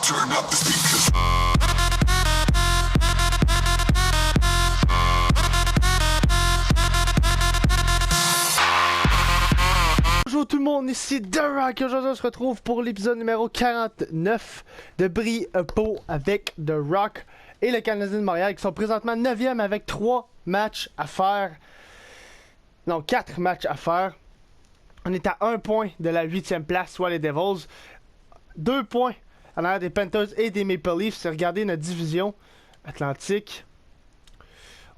Turn up the speakers. Bonjour tout le monde, ici The Rock. Aujourd'hui on se retrouve pour l'épisode numéro 49 de Brie-Po avec The Rock et le Canadien de Montréal qui sont présentement 9e avec 3 matchs à faire. Non, 4 matchs à faire. On est à 1 point de la 8e place, soit les Devils. 2 points en arrière des Panthers et des Maple Leafs. Si vous regardez notre division Atlantique,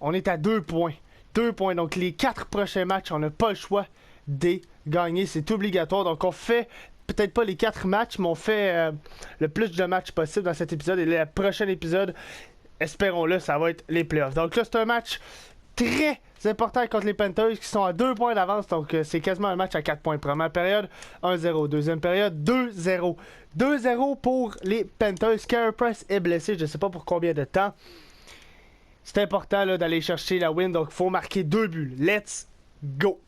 on est à 2 points. 2 points. Donc les 4 prochains matchs, on n'a pas le choix de gagner. C'est obligatoire. Donc on fait peut-être pas les 4 matchs, mais on fait le plus de matchs possible dans cet épisode. Et le prochain épisode, espérons-le, ça va être les playoffs. Donc là, c'est un match très important contre les Panthers qui sont à 2 points d'avance. Donc c'est quasiment un match à 4 points. Première période, 1-0. Deuxième période, 2-0. 2-0 pour les Panthers. Carey Price est blessé, je ne sais pas pour combien de temps. C'est important là, d'aller chercher la win, donc il faut marquer 2 buts. Let's go!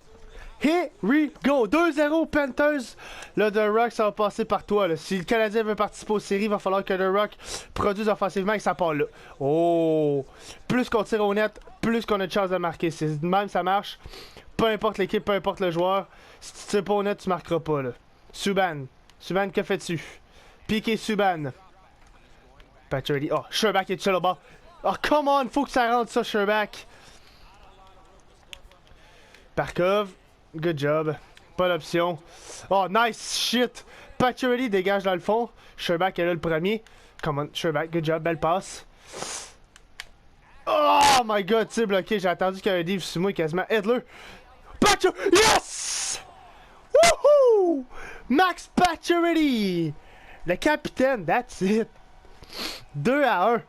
Here we go! 2-0 Panthers. Là, The Rock, ça va passer par toi. Là. Si le Canadien veut participer aux séries, il va falloir que The Rock produise offensivement et ça part là. Oh! Plus qu'on tire au net, plus qu'on a de chance de marquer. C'est même ça marche. Peu importe l'équipe, peu importe le joueur. Si tu tires pas au net, tu marqueras pas. Là. Subban. Subban, que fais-tu? Piqué Subban. Pacioretty. Oh, Sherbak est seul au bas. Oh, come on! Faut que ça rentre ça, Sherbak. Parkov. Good job. Pas d'option. Oh, nice shit. Pacioretty dégage dans le fond. Sherbak est là le premier. Come on, Sherbak. Good job. Belle passe. Oh my god, tu sais, bloqué. J'ai attendu qu'il y ait un div sur moi quasiment. Edler. Pacioretty. Yes! Woohoo! Max Pacioretty. Le capitaine. That's it. 2-1.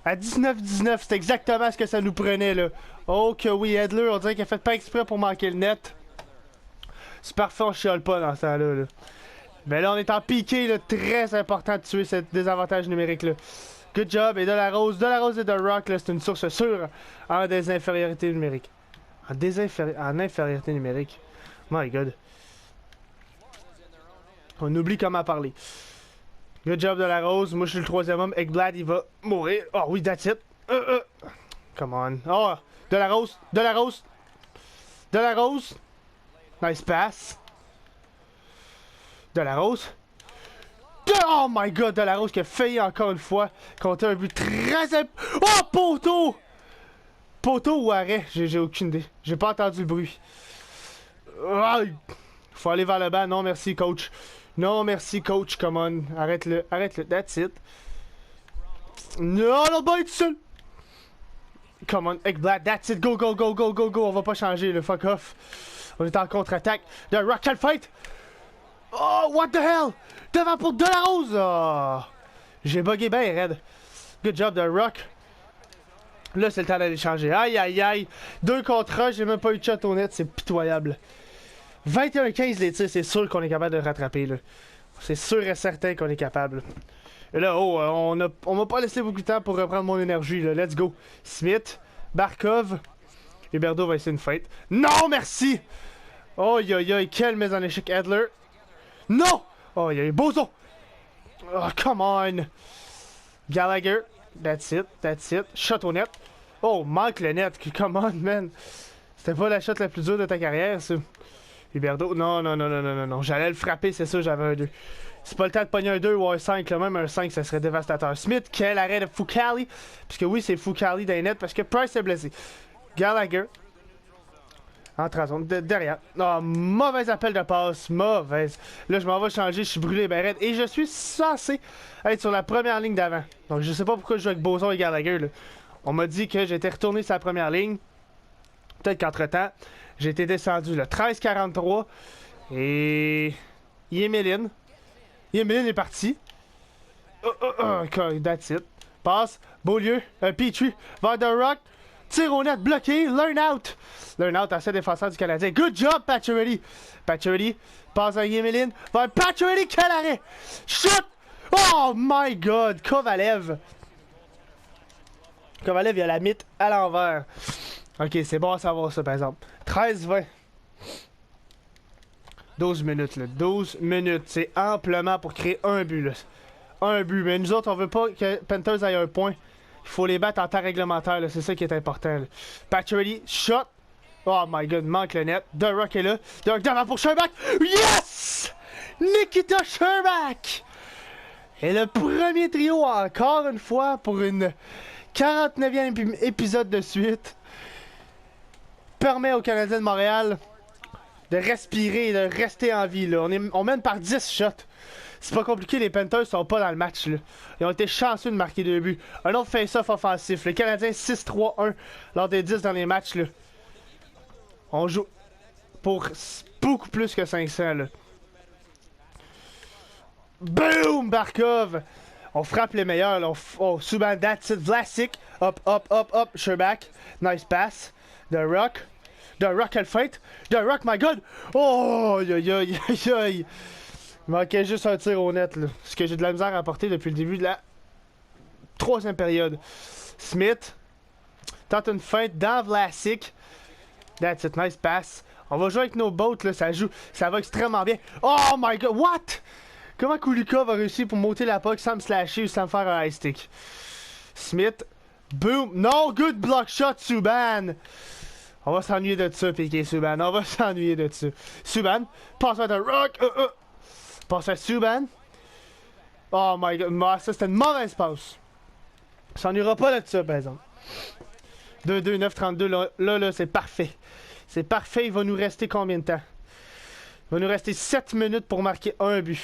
À 19-19. C'est exactement ce que ça nous prenait, là. Oh que oui, Edler. On dirait qu'il a fait pas exprès pour manquer le net. C'est parfait, on chiale pas dans ce temps-là. Là. Mais là, on est en piqué, là, très important de tuer ce désavantage numérique-là. Good job. Et de la rose et de Rock, là, c'est une source sûre en désinfériorité numérique. En infériorité numérique. My God. On oublie comment parler. Good job de la rose. Moi, je suis le 3e homme. Ekblad, il va mourir. Oh oui, that's it. Come on. Oh, de la rose. De la rose. De la rose. Nice pass. De la Rose. Oh my god, De la Rose qui a failli encore une fois compter un but très... Oh, poteau! Poteau ou arrêt? J'ai aucune idée. J'ai pas entendu le bruit. Oh, faut aller vers le bas. Non, merci, coach. Non, merci, coach. Come on. Arrête-le. Arrête-le. That's it. Non, le bas est tout seul. Come on, Ekblad. That's it. Go, go, go, go, go, go. On va pas changer, le fuck off. On est en contre-attaque. The Rock, quel fight! Oh, what the hell! Devant pour De la Rose! Oh. J'ai bugué bien, Red. Good job, The Rock. Là, c'est le temps d'aller changer. Aïe, aïe, aïe. 2 contre 1, j'ai même pas eu de shot au net. C'est pitoyable. 21-15 les tirs, c'est sûr qu'on est capable de rattraper. C'est sûr et certain qu'on est capable. Et là, oh, on m'a pas laissé beaucoup de temps pour reprendre mon énergie. Là. Let's go. Smith, Barkov. Huberdeau va essayer une fight. Non, merci! Oh, yo, quelle mise en échec, Edler. Non! Oh, yo, Bozo! Oh, come on! Gallagher. That's it, that's it. Shot au net. Oh, manque le net. Come on, man. C'était pas la shot la plus dure de ta carrière, ça. Huberdeau. Non, non, non, non, non, non, non. J'allais le frapper, c'est sûr, j'avais un 2. C'est pas le temps de pogner un 2 ou un 5, là. Même un 5, ça serait dévastateur. Smith, quel arrêt de Foucali. Puisque oui, c'est Foucali dans les nets parce que Price est blessé. Gallagher. Entre en zone, derrière. Oh, mauvais appel de passe, mauvaise. Là, je m'en vais changer, je suis brûlé, ben raide. Et je suis censé être sur la première ligne d'avant. Donc, je sais pas pourquoi je joue avec Boson et Gallagher. Là. On m'a dit que j'étais retourné sur la première ligne. Peut-être qu'entre-temps, j'ai été descendu. 13-43. Et... Yemelin. Yemelin est parti. That's it. Passe. Beaulieu. Petrie. Vers The Rock. Tire au net, bloqué, learn out. Learn out, assez défenseur du Canadien. Good job, Pacioretty. Pacioretty, passe à Yemelin. Vers Pacioretty, quel arrêt. Shoot! Oh my god, Kovalev. Kovalev, il a la mythe à l'envers. Ok, c'est bon à savoir ça, par exemple. 13-20. 12 minutes, là. 12 minutes. C'est amplement pour créer un but, là. un but. Mais nous autres, on veut pas que Panthers aille un point. Il faut les battre en temps réglementaire, c'est ça qui est important. Pacioretty, shot. Oh my god, manque le net. The Rock est là. The Rock devant pour Sherbak. Yes! Nikita Sherbak! Et le premier trio, encore une fois, pour une 49e épisode de suite, permet aux Canadiens de Montréal de respirer et de rester en vie. Là. On mène par 10 shots. C'est pas compliqué, les Panthers sont pas dans le match. Là. Ils ont été chanceux de marquer 2 buts. Un autre face-off offensif. Les Canadiens 6-3-1 lors des 10 derniers matchs. Là. On joue pour beaucoup plus que 500. Là. Boom! Barkov! On frappe les meilleurs. Là. Oh, Subban, that's it. Vlasic. Up, up, up, up. Sherbak. Nice pass. The Rock. The Rock, elle feinte. The Rock, my god! Oh! Aïe, aïe, aïe, aïe. Il manquait juste un tir au net. Là. Ce que j'ai de la misère à apporter depuis le début de la 3e période. Smith. Tente une feinte dans Vlasic. That's it. Nice pass. On va jouer avec nos boats. Là. Ça joue. Ça va extrêmement bien. Oh my god! What? Comment Kulikov a réussi pour monter la puck sans me slasher ou sans me faire un high stick? Smith. Boom. No good block shot, Subban. On va s'ennuyer de ça, Piqué Subban. On va s'ennuyer de ça. Subban. Passe à The Rock. Passe à Subban. Oh my god. Ça, c'était une mauvaise passe. On s'ennuiera pas de ça, par exemple. 2-2, 9-32. Là, c'est parfait. C'est parfait. Il va nous rester combien de temps? Il va nous rester 7 minutes pour marquer un but.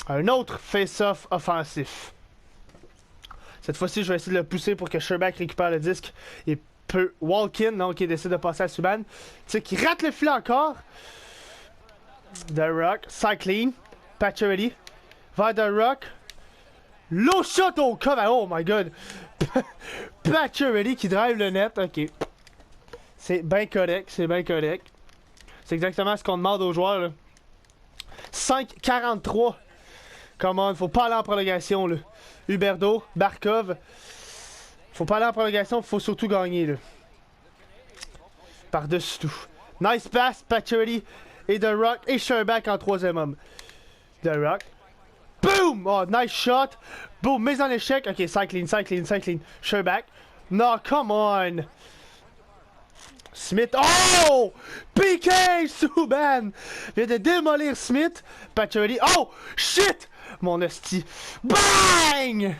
Un autre face-off offensif. Cette fois-ci, je vais essayer de le pousser pour que Sherbak récupère le disque et peut walk-in, donc il décide de passer à Subban. Tu sais, qui rate le filet encore. The Rock, Cycling, Pacioretty, vers The Rock. Low shot au cover, oh my god. Pacioretty qui drive le net, ok. C'est bien correct, c'est bien correct. C'est exactement ce qu'on demande aux joueurs, là. 5-43. Come on, faut pas aller en prolongation, là. Huberdeau, Barkov. Faut pas aller en prolongation, faut surtout gagner, là. Par-dessus tout. Nice pass, Pacioretty et The Rock et Sherbak en 3e homme. The Rock. Boom! Oh, nice shot. Boom, mise en échec. Ok, cycling. Sherbak. No, come on. Smith. Oh! PK Subban vient de démolir Smith. Pacioretty. Oh! Shit! Mon esti. Bang!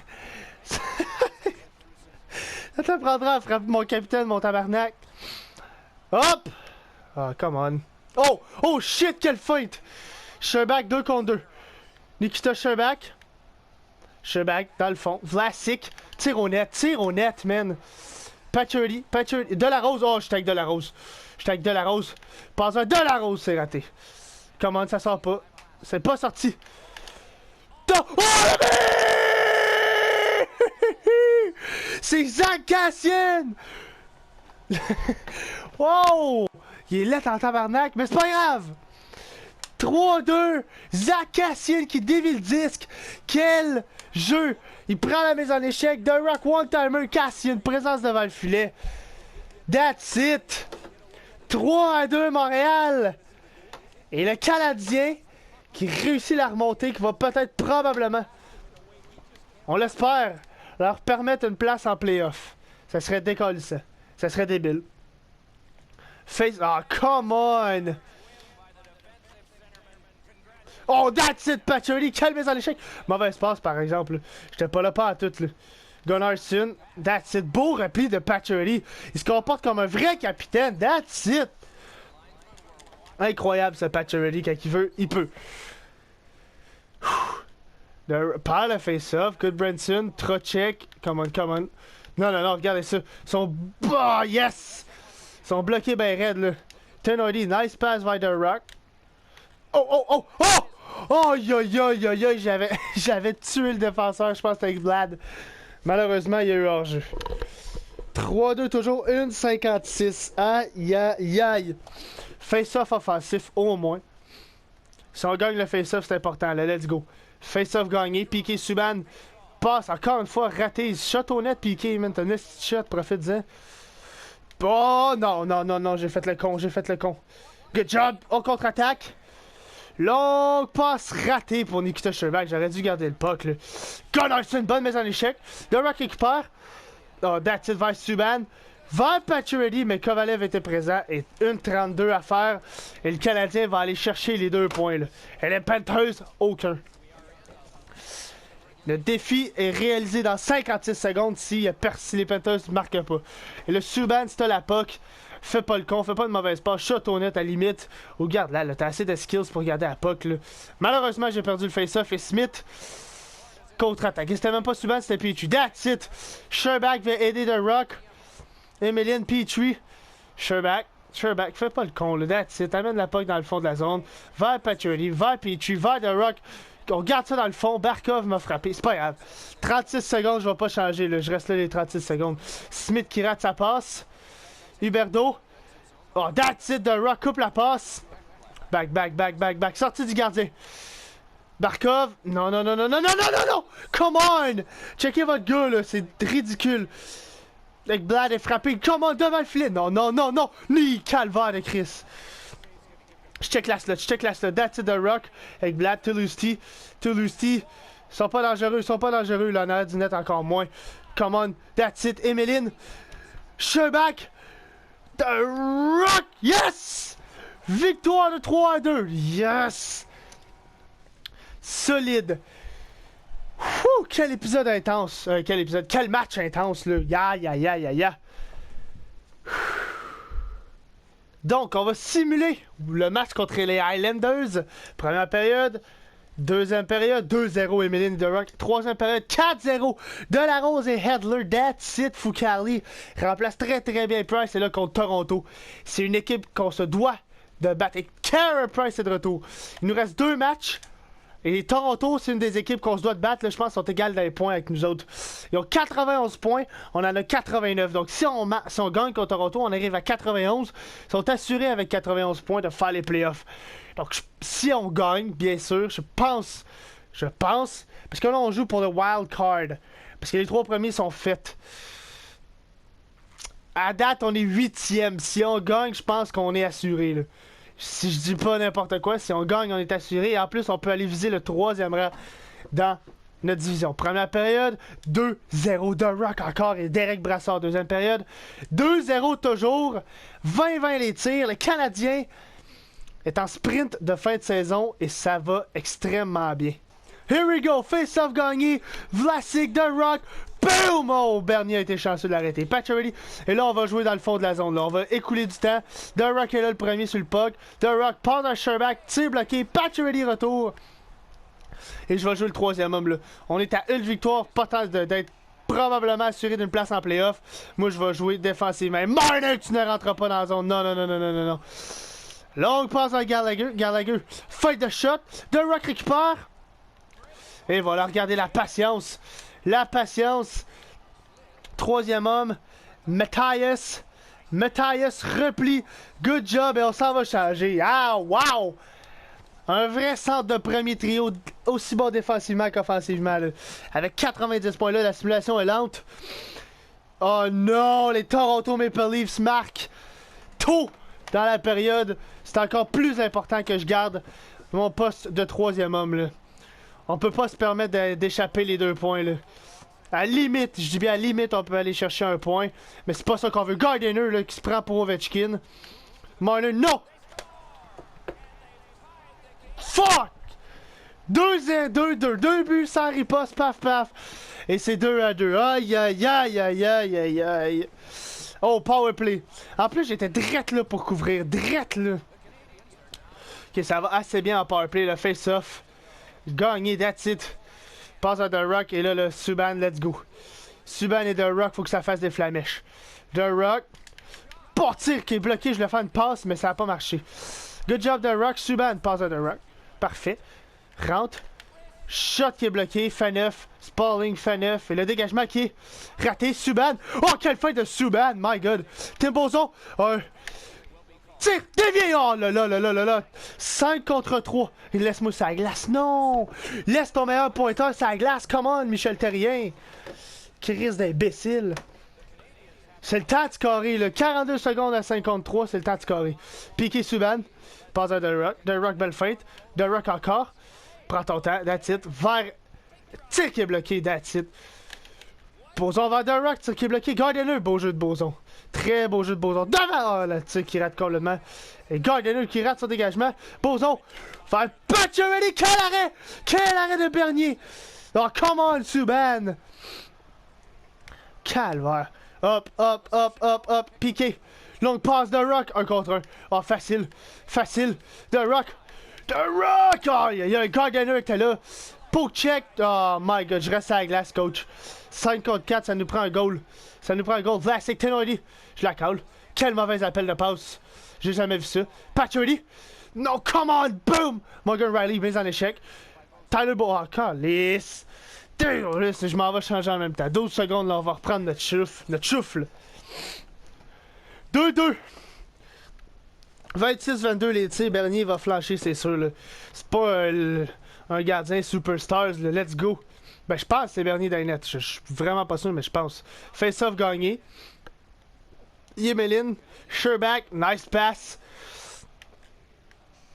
Ça te prendra à frapper mon capitaine, mon tabarnak. Hop! Ah, come on. Oh! Oh shit, quelle feinte! Sherbak 2 contre 2. Nikita Sherbak. Sherbak dans le fond. Vlasic. Tire au net, man. Pacioretty. Delarose. Oh, j'étais avec Delarose. Passe un Delarose, c'est raté. Comment ça sort pas? C'est pas sorti. Oh, c'est Zach Kassian! Wow! Il est là en tabarnak, mais c'est pas grave! 3-2! Zach Kassian qui dévie le disque! Quel jeu! Il prend la mise en échec. The Rock one-timer. Kassian, présence devant le filet. That's it! 3-2 Montréal! Et le Canadien qui réussit la remontée, qui va peut-être probablement, on l'espère, leur permettre une place en playoff. Ça serait décollissant. Ça serait débile. Oh, come on! Oh, that's it, Pacioretty! Quelle mise en échec! Mauvaise passe, par exemple. J'étais pas là, pas à tout. Là. Gunnarsson, that's it. Beau repli de Pacioretty. Il se comporte comme un vrai capitaine. That's it! Incroyable, ce Pacioretty. Quand il veut, il peut. Par le face-off. Good Branson. Trocheck. Come on. Non, regardez ça. Ils sont... Oh, yes! Ils sont bloqués ben raides, là. Tenordi, nice pass by The Rock. Oh! Oh, j'avais tué le défenseur, je pense que c'était avec Vlad. Malheureusement, il y a eu hors-jeu. 3-2 toujours, 1,56. Aïe. Face-off offensif, au moins. Si on gagne le face-off, c'est important, là, let's go. Face-off gagné, Piqué Subban passe encore une fois, raté. Shot au net, Piqué, man, t'as un shot, profite-en. Oh, non, j'ai fait le con. Good job, on contre-attaque. Longue passe ratée pour Nikita Sherbak. J'aurais dû garder le puck, là. Gunnarsson, bonne mise en échec. The Rock récupère. Oh, that's it vers Subban. Vers Pacioretty, mais Kovalev était présent. Et 1:32 à faire. Et le Canadien va aller chercher les 2 points, là. Et les Panthers, aucun. Le défi est réalisé dans 56 secondes si les Panthers ne marquent pas. Et le Subban, si t'as la puck, fais pas le con, fais pas de mauvaise passe, shot au net à limite. Ou garde là, t'as assez de skills pour garder la puck. Là. Malheureusement, j'ai perdu le face-off et Smith contre-attaque. C'était même pas Subban, c'était Petrie. That's it! Sherbak va aider The Rock. Emilian Petrie. Sherbak, fais pas le con. Là. That's it. Amène la puck dans le fond de la zone. Vers Pacioretty, vers Petrie, vers The Rock. On garde ça dans le fond. Barkov m'a frappé. C'est pas grave. 36 secondes, je vais pas changer. Là. Je reste là les 36 secondes. Smith qui rate sa passe. Huberdeau. Oh, that's it. The Rock coupe la passe. Back. Sortie du gardien. Barkov. Non. Come on. Checkez votre gars, là. C'est ridicule. Ekblad est frappé. Come on, devant le filet. Non. Ni calvaire de Chris. Je check la slot. That's it, The Rock. Ekblad, Tulusty. Ils sont pas dangereux. Là, en arrière du net, encore moins. Come on. That's it. Emeline. Sherbak. The Rock. Yes! Victoire de 3-2. Yes! Solide. Quel épisode intense. Quel match intense, là. Ya. Donc, on va simuler le match contre les Highlanders. Première période. Deuxième période, 2-0 Emeline The Rock. Troisième période, 4-0 Delarose et Hedler. That's it, Fucali remplace très bien Price. Et là contre Toronto. C'est une équipe qu'on se doit de battre. Et Carey Price est de retour. Il nous reste 2 matchs. Et Toronto, c'est une des équipes qu'on se doit de battre. Là, je pense qu'ils sont égales dans les points avec nous autres. Ils ont 91 points. On en a 89. Donc, si on gagne contre Toronto, on arrive à 91. Ils sont assurés avec 91 points de faire les playoffs. Donc, si on gagne, bien sûr, je pense. Parce que là, on joue pour le wild card. Parce que les 3 premiers sont faits. À date, on est 8e. Si on gagne, je pense qu'on est assuré, là. Si je dis pas n'importe quoi, si on gagne, on est assuré. Et en plus, on peut aller viser le 3e rang dans notre division. Première période, 2-0 The Rock encore et Derek Brassard. Deuxième période, 2-0 toujours. 20-20 les tirs. Le Canadien est en sprint de fin de saison et ça va extrêmement bien. Here we go, face-off gagné. Vlasic, The Rock. Boom! Oh, Bernier a été chanceux de l'arrêter. Pacioretty. Et là, on va jouer dans le fond de la zone. Là. On va écouler du temps. The Rock est là le premier sur le puck. The Rock passe à Sherbak. Tir bloqué. Pacioretty retour. Et je vais jouer le 3e homme là. On est à une victoire. Pas tant d'être probablement assuré d'une place en playoff. Moi, je vais jouer défensivement. Marner, tu ne rentres pas dans la zone. Non. Longue passe à Gallagher. Fight the shot. The Rock récupère. Et voilà, regardez la patience. Troisième homme. Matthias replie. Good job. Et on s'en va changer. Ah, wow! Un vrai centre de premier trio. Aussi bon défensivement qu'offensivement. Là. Avec 90 points là, la simulation est lente. Oh non! Les Toronto Maple Leafs marquent tôt dans la période. C'est encore plus important que je garde mon poste de 3e homme. Là. On peut pas se permettre d'échapper les 2 points. Là. À la limite, je dis bien à la limite, on peut aller chercher un point. Mais c'est pas ça qu'on veut. Gardiner là, qui se prend pour Ovechkin. Marner, non! Fuck! 2 buts sans riposte, paf. Et c'est 2-2. Aïe. Oh, power play. En plus, j'étais drette là pour couvrir. Drette là. Ok, ça va assez bien en power play. Le face-off. Gagné, that's it. Passe à The Rock et là, le Subban, let's go. Subban et The Rock, faut que ça fasse des flamèches. The Rock. Pas tir qui est bloqué, je voulais faire une passe, mais ça n'a pas marché. Good job, The Rock. Subban, passe à The Rock. Parfait. Rentre. Shot qui est bloqué. Faneuf. Spalling, Faneuf. Et le dégagement qui est raté. Subban. Oh, quelle fin de Subban. My God. Tim Boson. Tire. Dévié. Oh là. 5 contre 3. Il laisse-moi sur la glace. Non. Laisse ton meilleur pointeur sur la glace. Come on, Michel Terrien. Crise d'imbécile. C'est le temps de scorer. 42 secondes à 53. C'est le temps de scorer. Piqué Subban. Passe à The Rock. The Rock, belle feinte. The Rock encore. Prends ton temps, that's it. Vers. Tir qui est bloqué, that's it. Boson vers The Rock, tir qui est bloqué. Gardez-le, beau jeu de Boson. Très beau jeu de Boson. Devant! Oh, le tir qui rate complètement. Et Gardner qui rate son dégagement. Boson vers Pacioretty. Quel arrêt! Quel arrêt de Bernier! Oh, come on, Subban! Calvaire. Hop, hop, hop, hop, hop. Piqué. Longue passe de Rock. Un contre un. Oh, facile. Facile. The Rock. The Rock! Oh, il y a un Gardner qui était là. Poke check. Oh my god, je reste à la glace, coach. 5 contre 4, ça nous prend un goal. Ça nous prend un goal. Vlasic, Tenordi. Je la cale. Quel mauvais appel de passe. J'ai jamais vu ça. Pacioretty. No, come on. Boom! Morgan Riley, mise en échec. Tyler Boa. Calice. Dégueulasse, je m'en vais changer en même temps. 12 secondes, là, on va reprendre notre choufle. Notre choufle. 2-2. 26-22 les tirs. Bernier va flasher, c'est sûr. Là. C'est pas un gardien superstars. Là. Let's go. Ben, je pense que c'est Bernier dans les nets. Je suis vraiment pas sûr, mais je pense. Face-off gagné. Yemelin. Sherbak. Nice pass.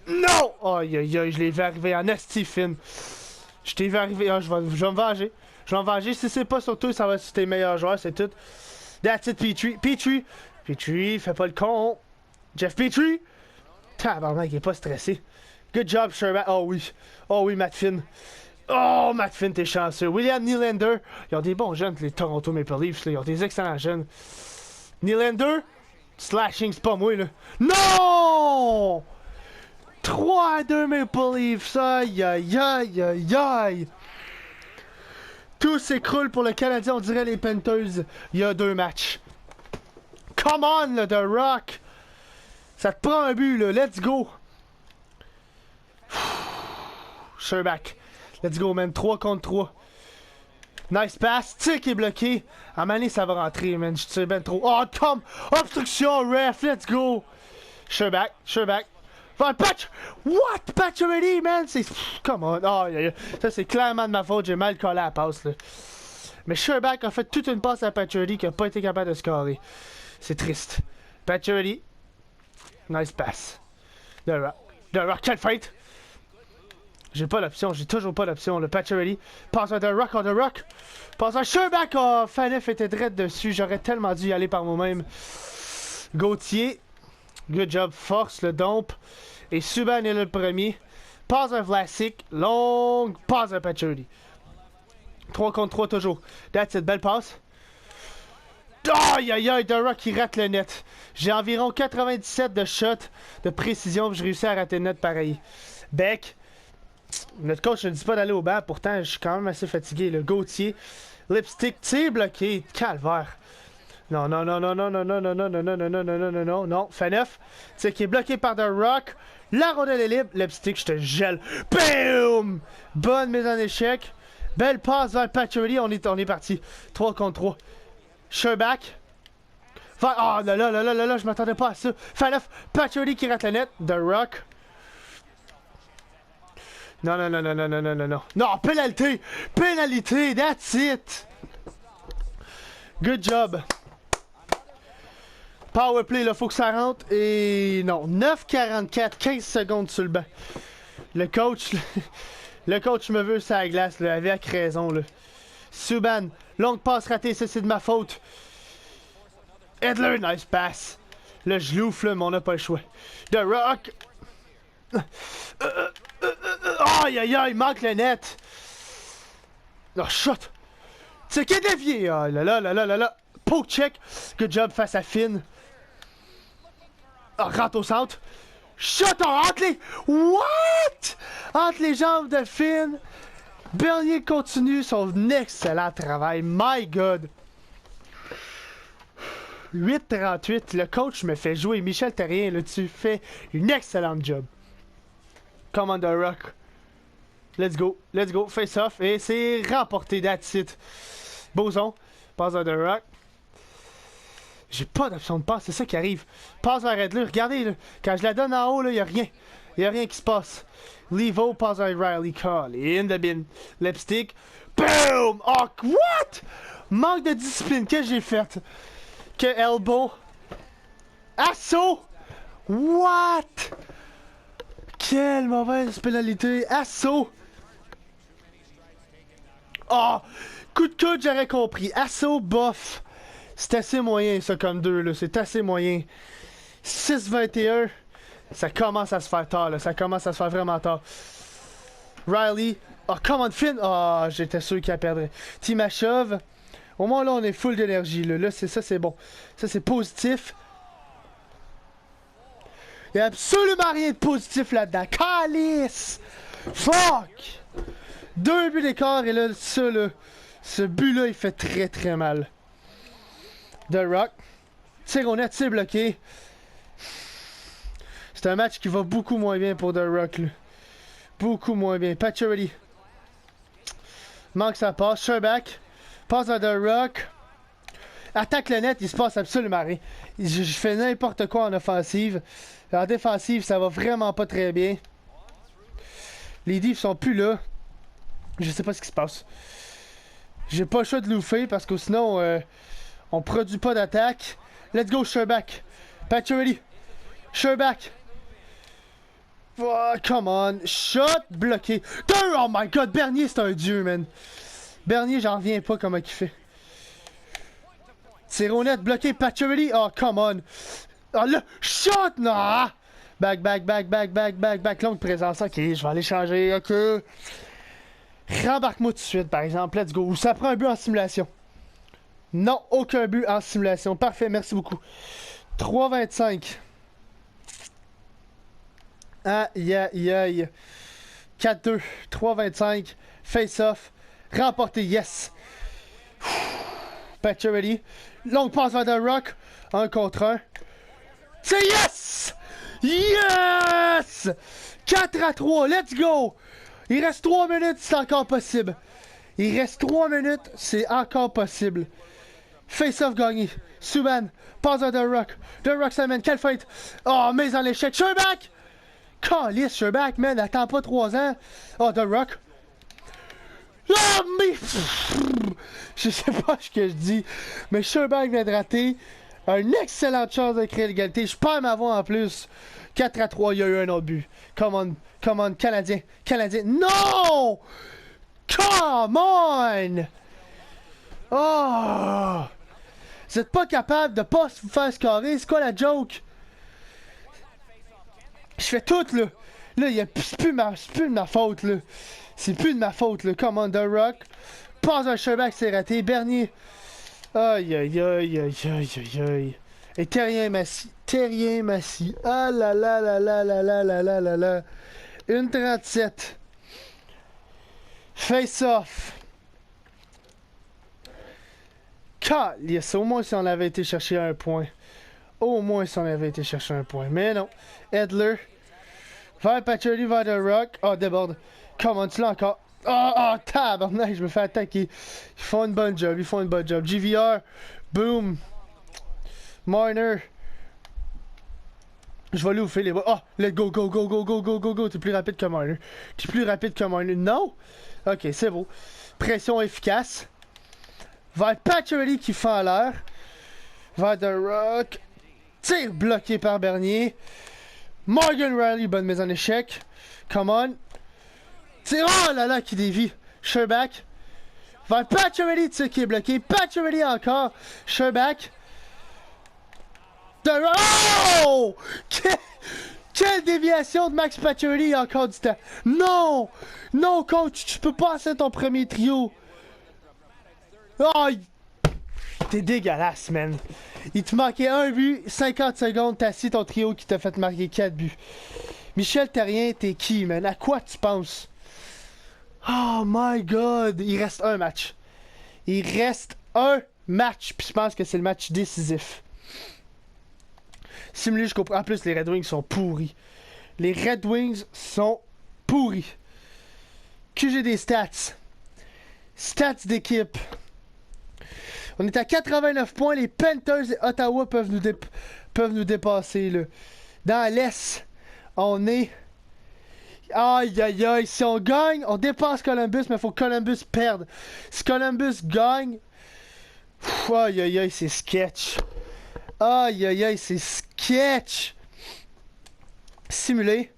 Non! Aïe aïe aïe, je l'ai vu arriver en esti fin. Je t'ai vu arriver. Ah, je vais me venger. Je vais me venger. Si c'est pas sur toi, ça va être sur tes meilleurs joueurs, c'est tout. That's it, Petrie. Petrie. Petrie, fais pas le con. Jeff Petrie. Tabarnak, il est pas stressé. Good job, Sherbak. Oh oui. Oh oui, Matt Finn. Oh, Matt Finn, t'es chanceux. William Nylander. Ils ont des bons jeunes, les Toronto Maple Leafs. Là. Ils ont des excellents jeunes. Nylander. Slashing, c'est pas moi, là. Non! 3-2 Maple Leafs. Aïe, aïe, aïe, aïe, aïe. Tout s'écroule pour le Canadien, on dirait les Panthers. Il y a 2 matchs. Come on, là, The Rock. Ça te prend un but, là. Let's go. Sherbak. Let's go, man. 3 contre 3. Nice pass. Tir qui est bloqué. À Mané, ça va rentrer, man. Je tire ben trop. Oh, Tom. Obstruction, ref. Let's go. Sherbak. Sherbak. Patch. What? Pacioretty, man. C'est. Come on. Oh, ça, c'est clairement de ma faute. J'ai mal collé à la passe, là. Mais Sherbak a fait toute une passe à Pacioretty qui a pas été capable de scorer. C'est triste. Pacioretty. Nice pass. The Rock. The Rock. Quelle fight. J'ai pas l'option, j'ai toujours pas l'option. Le Pacioretty. Passe à The Rock, The Rock. Passe à Sherbak. Oh, Faneuf était direct dessus. J'aurais tellement dû y aller par moi-même. Gauthier. Good job. Force le dompe. Et Subban est le premier. Passe à Vlasic. Longue. Passe à Pacioretty. 3 contre 3 toujours. That's it. Belle passe. Aïe aïe aïe. The Rock qui rate le net. J'ai environ 97 de shots de précision. Je réussis à rater le net pareil. Beck. Notre coach ne dit pas d'aller au banc, pourtant je suis quand même assez fatigué. Le Gauthier, lipstick, tir bloqué, calvaire. Non, non, non, non, non, non, non, non, non, non, non, non, non, non, non, non, non, non, Faneuf, c'est qui est bloqué par The Rock. La rondelle est libre, lipstick, je te gèle. Boom! Bonne mise en échec. Belle passe vers Pacioretty, on est parti. 3 contre 3. Sherbak. Oh là là là là là là, je m'attendais pas à ça. Faneuf, Pacioretty qui rate la net. The Rock. Non, non, non, non, non, non, non, non, non. Non, pénalité! Pénalité, that's it! Good job. Powerplay, là, faut que ça rentre. Et non, 9-44, 15 secondes sur le banc. Le coach me veut sur la glace, là, avec raison, là. Subban, longue passe ratée, ça c'est de ma faute. Edler, nice pass. Là, je l'ouffe, là, mais on n'a pas le choix. The Rock. Aïe aïe aïe, il manque le net. Oh, shot. C'est qui est dévié. Oh là là là là là là. Poke check. Good job face à Finn. Oh, rentre au centre. Shot entre les. What? Entre les jambes de Finn. Bernier continue son excellent travail. My God. 8-38. Le coach me fait jouer. Michel Terrien, là, tu fais une excellente job. Commander Rock. Let's go. Let's go. Face off. Et c'est remporté. That's it. Boson. Passe à The Rock. J'ai pas d'option de passe. C'est ça qui arrive. Passe vers Edler. Regardez, là. Quand je la donne en haut, là, y a rien. Y a rien qui se passe. Levo. Passe à Riley. Call. In the bin. Lipstick. Boom! Oh, what? Manque de discipline. Qu'est-ce que j'ai fait? Que elbow. Assaut. What? Quelle mauvaise pénalité. Assaut. Oh! Coup de coude, j'aurais compris. Assaut, bof. C'est assez moyen, ça, comme deux, là. C'est assez moyen. 6-21. Ça commence à se faire tard, là. Ça commence à se faire vraiment tard. Riley. Oh, come on, Finn. Oh, j'étais sûr qu'il perdrait. Timashov. Au moins, là, on est full d'énergie, là. Là, c'est ça, c'est bon. Ça, c'est positif. Il y a absolument rien de positif là-dedans. Calice! Fuck! 2 buts d'écart, et là, ça, là. Ce but-là, il fait très, très mal. The Rock. Tir au net, c'est bloqué. C'est un match qui va beaucoup moins bien pour The Rock, là. Beaucoup moins bien. Pacioretty. Manque sa passe. Sherbak. Passe à The Rock. Attaque le net, il se passe absolument rien. Je fais n'importe quoi en offensive. En défensive, ça va vraiment pas très bien. Les divs sont plus là. Je sais pas ce qui se passe. J'ai pas le choix de louffer parce que sinon, on produit pas d'attaque. Let's go, Sherbak. Pacioretty. Sherbak. Oh, come on. Shot bloqué. Oh my god, Bernier, c'est un dieu, man. Bernier, j'en reviens pas comment il fait. Tir au net, bloqué. Pacioretty. Oh, come on. Oh là, shot, non. Back. Longue présence. Ok, je vais aller changer. Ok. Rembarque-moi tout de suite, par exemple. Let's go. Ou ça prend un but en simulation. Non, aucun but en simulation. Parfait, merci beaucoup. 3-25. Aïe. 4-2. 3-25. Face-off. Remporté, yes. Pacioretty. Longue passe vers The Rock. 1 contre 1. C'est yes! Yes! 4-3. Let's go! Il reste 3 minutes, c'est encore possible. Il reste 3 minutes, c'est encore possible. Face-off gagné. Subban. Passe à The Rock. The Rock s'amène. Quelle fight! Oh, mise en échec. Sherbak! Calice, Sherbak, man. Attends pas 3 ans. Oh, The Rock. Oh, mais... Je sais pas ce que je dis. Mais Sherbak vient de rater. Une excellente chance de créer l'égalité. Je perds ma voix en plus. 4-3, il y a eu un autre but. Come on, Canadien. Non! Come on! Oh! Vous êtes pas capable de pas vous faire scorer. C'est quoi la joke? Je fais tout, là. Là, c'est plus de ma faute, là. C'est plus de ma faute, là. Come on, The Rock. Passe un Sherbak, c'est raté. Bernier. Aïe. Et Terrien Massy. Ah là. 1-37. Face off. Yes, au moins si on avait été chercher un point. Mais non. Edler. Vers Pacioretty, vers The Rock. Oh, déborde. Comment tu l'as encore? Oh, tabarnak, je me fais attaquer. Ils font une bonne job. JVR. Boom. Marner. Je vais l'ouvrir les bras. Oh, let's go. T'es plus rapide que Marner. Non? Ok, c'est beau. Pression efficace. Vers Pacioretty qui fait en l'air. Vers The Rock. Tir bloqué par Bernier. Morgan Riley, bonne mise en échec. Come on. Tir, oh là, qui dévie. Sherbak. Vers Pacioretty, tir qui est bloqué. Pacioretty encore. Sherbak. Oh! Quelle déviation de Max Pacioretty encore du temps. Non! Non, coach, tu peux pas passer ton premier trio. Oh! T'es dégueulasse, man. Il te manquait un but, 50 secondes, t'as assis ton trio qui t'a fait marquer 4 buts. Michel Terrien, t'es qui, man? À quoi tu penses? Oh my god! Il reste un match. Puis je pense que c'est le match décisif. Simulé jusqu'au... En plus, les Red Wings sont pourris. QG des stats. Stats d'équipe. On est à 89 points. Les Panthers et Ottawa peuvent nous dépasser. Là. Dans l'Est, on est... Aïe. Si on gagne, on dépasse Columbus, mais il faut que Columbus perde. Si Columbus gagne... Aïe, c'est sketch. C'est sketch. Simulé.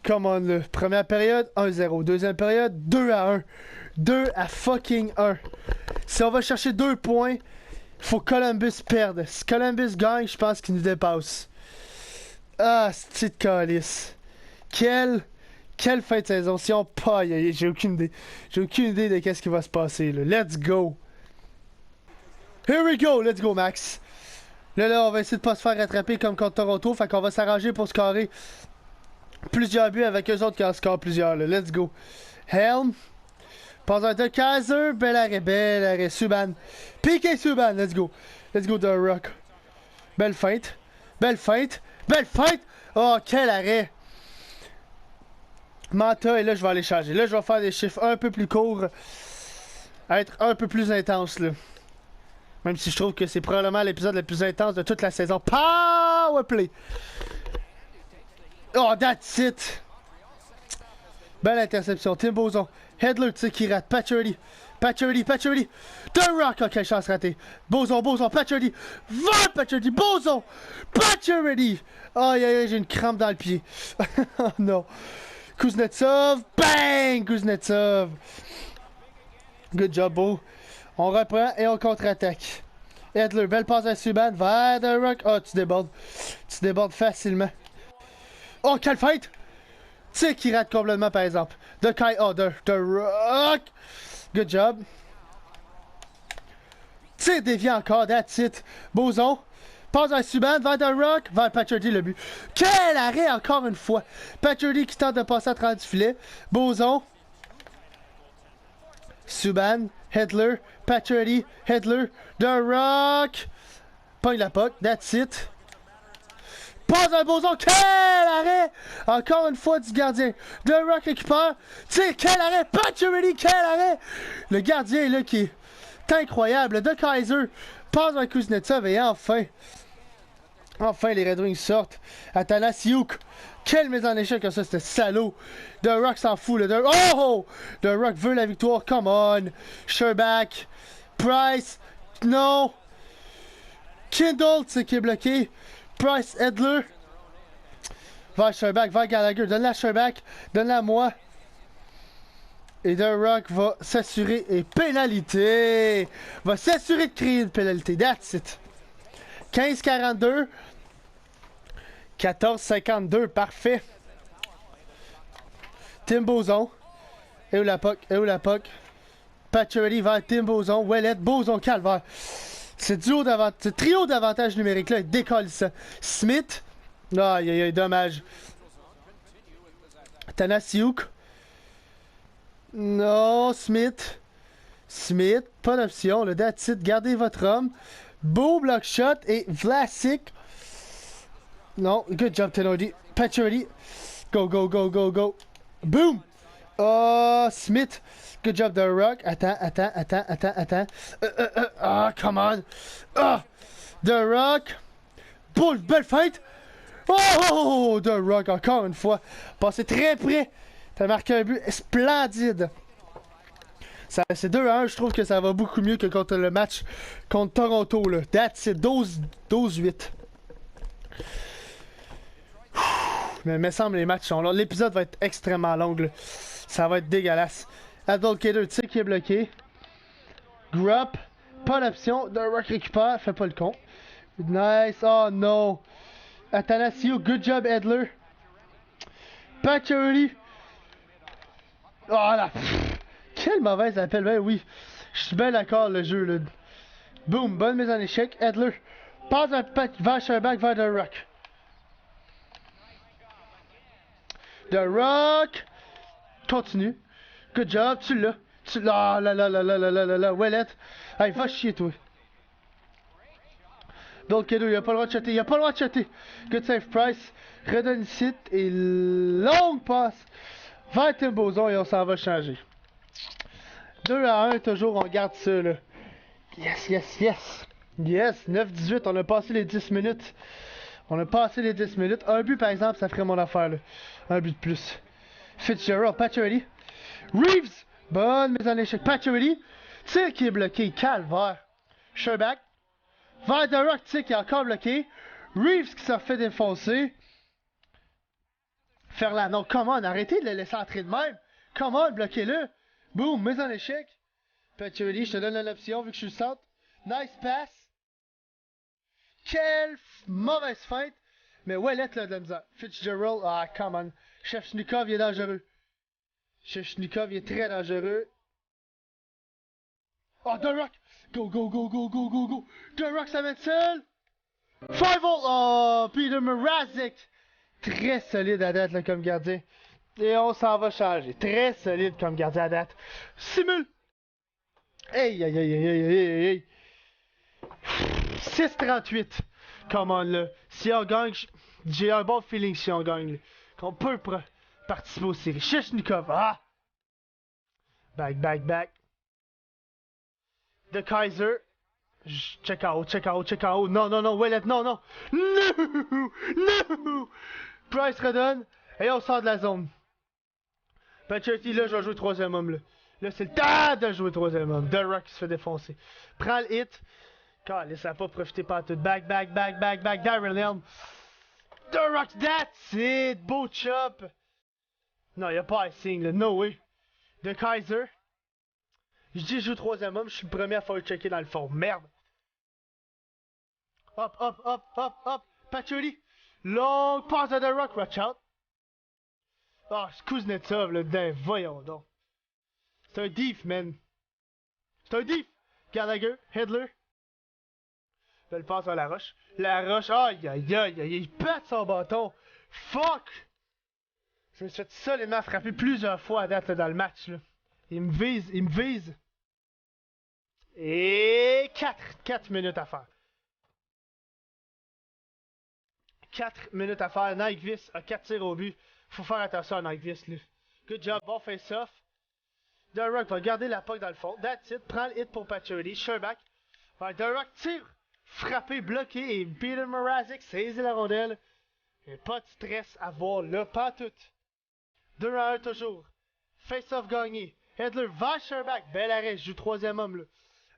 Come on, là. Première période, 1-0. Deuxième période, 2-1. 2-1. Si on va chercher 2 points, faut que Columbus perde. Si Columbus gagne, je pense qu'il nous dépasse. Ah, c'est de calice. Quelle fin de saison. Si on paille, j'ai aucune idée. J'ai aucune idée de qu'est-ce qui va se passer, là. Let's go. Here we go. Let's go, Max. Là, on va essayer de pas se faire rattraper comme contre Toronto. Fait qu'on va s'arranger pour scorer plusieurs buts avec eux autres qui en scorent plusieurs, là. Let's go. Helm. Passe un de Kaiser. Bel arrêt. Subban. Piqué Subban. Let's go. Let's go, The Rock. Belle feinte. Oh, quel arrêt. Manta, et là, je vais aller changer. Là, je vais faire des chiffres un peu plus courts. Être un peu plus intense, là. Même si je trouve que c'est probablement l'épisode le plus intense de toute la saison. Powerplay. Oh, that's it. Belle interception. Tim Bozon. Hedler, tu sais, qui rate. Pacioretty. The Rock. Ok, chance ratée. Bozon. Pacioretty. Va, Pacioretty. Bozon. Pacioretty. Aïe, j'ai une crampe dans le pied. Oh non. Kuznetsov. Bang. Kuznetsov. Good job, Beau. On reprend et on contre-attaque. Hedler, belle passe à Subban. Vers The Rock. Oh, tu débordes. Tu débordes facilement. Oh, quelle fight! Tu sais qui rate complètement, par exemple. The Rock. Good job. Tu sais, dévié encore. That's it. Bozon. Passe à Subban. Vers The Rock. Vers Pacioretty, le but. Quel arrêt, encore une fois. Pacioretty qui tente de passer à travers du filet. Bozon. Subban. Hedler. Pacioretty. Hedler. The Rock. Pogne la puck. That's it. Passe un Bozon, quel arrêt! Encore une fois du gardien. The Rock récupère. Tu sais, quel arrêt! Pacioretty, quel arrêt! Le gardien là qui est incroyable. The Kaiser passe un Kuznetsov et enfin les Red Wings sortent. Athanasiuk. Quelle mise en échec que ça, c'était salaud. The Rock s'en fout. The Rock veut la victoire. Come on. Sherbak. Price. Non. Kindle, tu sais qui est bloqué. Price, Hedler. Va Sherbak, va Gallagher. Donne-la à Sherbak. Donne-la à moi. Et The Rock va s'assurer. Et pénalité. Va s'assurer de créer une pénalité. That's it. 15-42. 14-52. Parfait. Tim Bozon. Et où la puck? Pacioretty vers Tim Bozon. Ouellet. Bozon, calvaire. Ce trio d'avantages numériques là est décollissant. Smith. Aïe, dommage. Athanasiuk. Non, Smith. Pas d'option. Le that's it. Gardez votre homme. Beau block shot et Vlasic. Non, good job, Tenodi. Pacioretty. Go. Boom. Oh, Smith. Good job, The Rock. Attends. Come on. The Rock. Belle fight. Oh, The Rock, encore une fois. Passé très près. T'as marqué un but splendide. C'est 2-1. Je trouve que ça va beaucoup mieux que contre le match contre Toronto. Là. That's it. 12-8. Mais il me semble les matchs sont longs. L'épisode va être extrêmement long. Là. Ça va être dégueulasse. Abdelkader, tu sais qui est bloqué. Grupp, pas d'option. The Rock récupère, fait pas le con. Nice, oh non. Athanasiuk, good job, Hedler. Pacioretty. Oh là, quelle mauvaise appel, ben oui. Je suis bien d'accord, le jeu, là. Boom, bonne mise en échec. Hedler, passe un vers Sherbak, vers The Rock. The Rock. Continue. Good job, tu l'as. Ouellet. Hey, va chier, toi. Donc, Kedo, il a pas le droit de chatter. Good save, Price. Redonne ici. Et longue passe. Vers Tim Bozon et on s'en va changer. 2-1, toujours, on garde ça, là. Yes. Yes, 9-18, on a passé les 10 minutes. Un but, par exemple, ça ferait mon affaire, là. Un but de plus. Fitzgerald, Pacioretty. Reeves! Bonne mise en échec. Pacioretty. Tir qui est bloqué. Calvaire. Sherbak. Vers The Rock, tir qui est encore bloqué. Reeves qui s'en fait défoncer. Ferland, non, come on, arrêtez de le laisser entrer de même. Come on, bloquez-le. Boom, mise en échec. Pacioretty, je te donne l'option vu que je suis le centre. Nice pass. Quelle mauvaise feinte. Mais Ouellet, là, de la misère. Fitzgerald, ah, come on. Chefchnikov, il est dangereux. Chefchnikov, il est très dangereux. Oh, The Rock. Go, go, go, go, go, go, go. The Rock s'amène seul. 5 volts. Oh, Peter Mrazek. Très solide à date, là, comme gardien. Et on s'en va changer. Très solide comme gardien à date. Simule. Hey, aïe, aïe, aïe, aïe, aïe, aïe. 6-38. Come on, là. Si on gagne, j'ai un bon feeling si on gagne, là. Qu'on peut participer aux séries. Chechnikov, ah! Back, back, back. The Kaiser. Check out, check out, check out. Non, non, non, Ouellet, non, non. No! No! Price redonne. Et on sort de la zone. Pacioretty, là, je vais jouer troisième homme, là. Là, c'est le temps de jouer troisième homme. The Rock qui se fait défoncer. Prends le hit. Calais, ça n'a pas profité pas tout. Back, back, back, back, back. Darren Helm. The Rock, that's it. Beau chop. Non, il n'y a pas icing, là. No way. The Kaiser. Je dis je joue troisième homme. Je suis le premier à faire checker dans le fond. Merde. Hop, hop, hop, hop, hop. Pacioretty. Long pass de The Rock. Watch out. Ah, oh, Kuznetsov, le dingue. Voyons donc. C'est un diff, man. C'est un diff. Gallagher, Hedler. Je le passe à la roche. La roche, aïe, aïe, aïe, aïe, il pète son bâton. Fuck! Je me suis fait solidement frapper plusieurs fois à date là, dans le match. Là. Il me vise, il me vise. Et 4 minutes à faire. 4 minutes à faire. Nyquist a 4 tirs au but. Faut faire attention à Nyquist, là. Good job, bon face-off. The Rock va garder la puck dans le fond. That's it. Prends le hit pour Pacioretty. Sherback. The Rock tire. Frappé, bloqué. Et Peter Mrazek saisit la rondelle. Et pas de stress à voir là. Pas tout. 2-1 toujours. Face-off gagné. Hedler va Sherback. Bel arrêt. Je joue troisième homme là.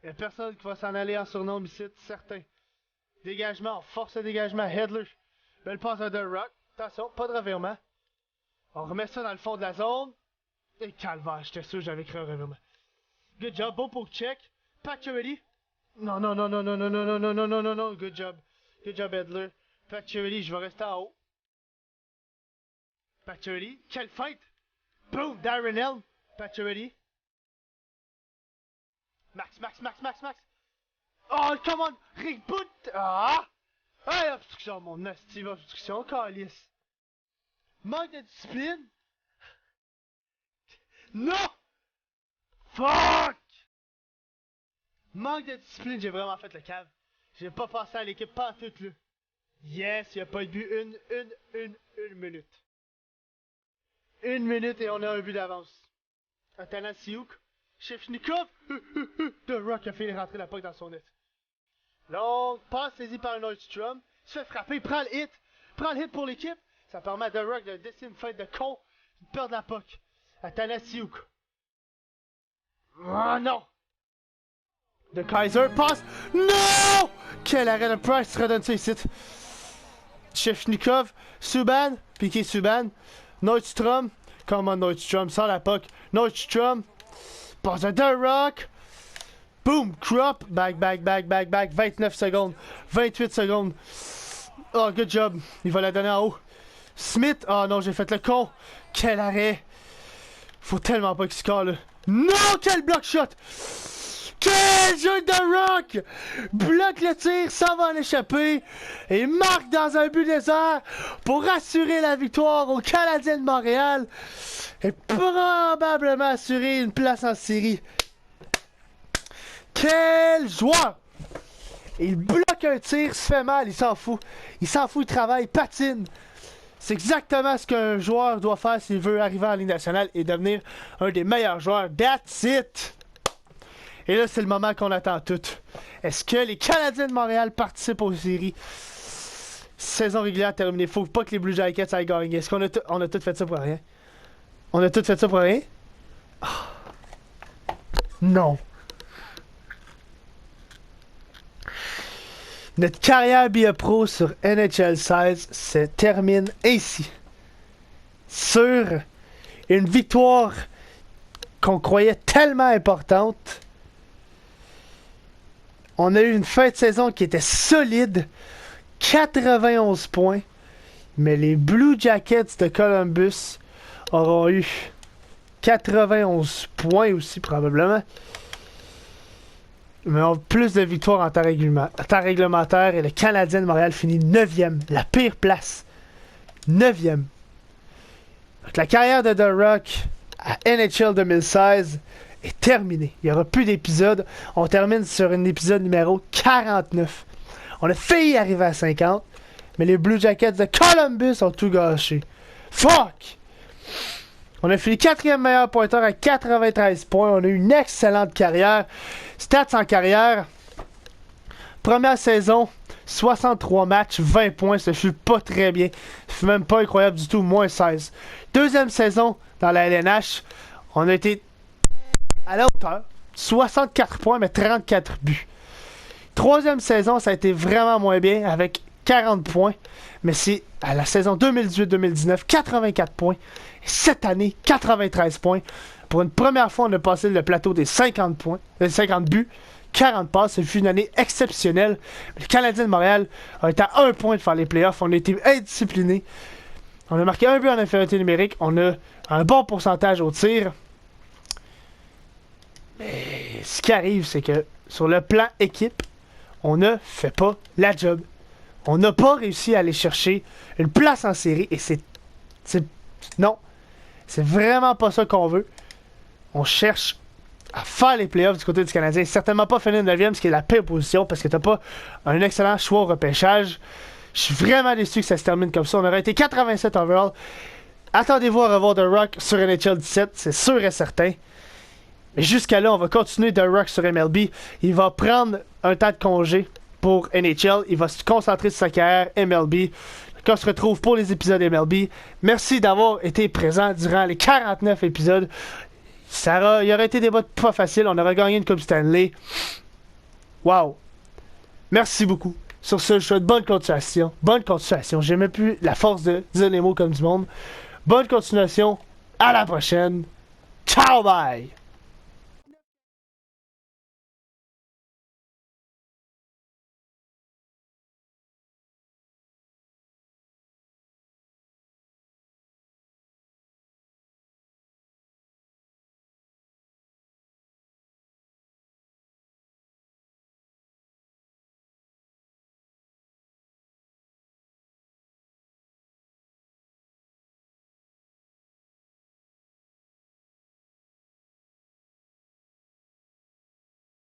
Y'a personne qui va s'en aller en surnom ici. Certain. Dégagement. Force de dégagement. Hedler. Belle passe à The Rock. Attention. Pas de revirement. On remet ça dans le fond de la zone. Et calvaire, j'étais sûr que j'avais créé un revirement. Good job, beau pour check. Pacioretty. Non, non, non, non, non, non, non, non, non, non, non, non, non. Good job. Good job, Hedler. Pacioretty, je vais rester en haut. Pacioretty. Quelle fight! Boom! Darren Helm. Pacioretty. Max, Max, Max, Max, Max. Oh, come on! Rick Boot! Ah! Hey, obstruction, mon nasty obstruction, calice. Manque de discipline. Non! Fuck! Manque de discipline, j'ai vraiment fait le cave. J'ai pas pensé à l'équipe pas toute là. Yes, il a pas de but. Une minute. 1 minute et on a un but d'avance. Athanasiuk. Chefchnikov. The Rock a fait rentrer la puck dans son net. Longue passe saisie par Nordstrom. Se fait frapper, prend le hit. Prend le hit pour l'équipe. Ça permet à The Rock de décider une fête de con. De perdre la puck. Athanasiuk. Oh non! The Kaiser passe. Non! Quel arrêt de Price redonne ça ici. Chefchnikov. Subban. Piqué Subban. Nordstrom. Comment Nordstrom sort la puck. Nordstrom. Passe à The Rock. Boom. Crop. Back, back, back, back, back. 29 secondes. 28 secondes. Oh, good job. Il va la donner en haut. Smith. Oh non, j'ai fait le con. Quel arrêt. Faut tellement pas qu'il score là. Non, quel block shot. Quel jeu de Rock. Bloque le tir, ça va en échapper. Et marque dans un but désert pour assurer la victoire aux Canadiens de Montréal. Et probablement assurer une place en série. Quel joueur. Il bloque un tir, se fait mal, il s'en fout. Il s'en fout, il travaille, il patine. C'est exactement ce qu'un joueur doit faire s'il veut arriver en Ligue nationale et devenir un des meilleurs joueurs. That's it! Et là, c'est le moment qu'on attend tout. Est-ce que les Canadiens de Montréal participent aux séries? Saison régulière terminée. Faut pas que les Blue Jackets aillent gagner. Est-ce qu'on a tout fait ça pour rien? On a tout fait ça pour rien? Oh. Non. Notre carrière BA Pro sur NHL 16 se termine ainsi. sur une victoire qu'on croyait tellement importante. On a eu une fin de saison qui était solide, 91 points, mais les Blue Jackets de Columbus auront eu 91 points aussi probablement. Mais ont plus de victoires en temps réglementaire et le Canadien de Montréal finit 9e, la pire place. 9e. Donc, la carrière de The Rock à NHL 2016 est terminée. Il n'y aura plus d'épisodes. On termine sur un épisode numéro 49. On a failli arriver à 50, mais les Blue Jackets de Columbus ont tout gâché. Fuck! On a fini 4e meilleur pointeur à 93 points. On a eu une excellente carrière. Stats en carrière. Première saison, 63 matchs, 20 points. Ça fut pas très bien. Ça fut même pas incroyable du tout, moins 16. Deuxième saison dans la LNH, on a été à la hauteur. 64 points, mais 34 buts. Troisième saison, ça a été vraiment moins bien avec 40 points. Mais c'est à la saison 2018-2019, 84 points. Et cette année, 93 points. Pour une première fois, on a passé le plateau des 50 points, des 50 buts, 40 passes. C'est une année exceptionnelle. Le Canadien de Montréal a été à 1 point de faire les playoffs. On a été indisciplinés. On a marqué un but en infériorité numérique. On a un bon pourcentage au tir. Mais ce qui arrive, c'est que sur le plan équipe, on ne fait pas la job. On n'a pas réussi à aller chercher une place en série. Et non. C'est vraiment pas ça qu'on veut. On cherche à faire les playoffs du côté du Canadien. Certainement pas finir 9e, ce qui est la pire position, parce que t'as pas un excellent choix au repêchage. Je suis vraiment déçu que ça se termine comme ça. On aurait été 87 overall. Attendez-vous à revoir The Rock sur NHL 17, c'est sûr et certain. Mais jusqu'à là, on va continuer The Rock sur MLB. Il va prendre un temps de congé pour NHL. Il va se concentrer sur sa carrière MLB. On se retrouve pour les épisodes MLB. Merci d'avoir été présent durant les 49 épisodes. Il aurait été des votes pas faciles. On aurait gagné une Coupe Stanley. Wow. Merci beaucoup. Sur ce, je souhaite bonne continuation. Bonne continuation. J'ai même plus la force de dire les mots comme du monde. Bonne continuation. À la prochaine. Ciao, bye.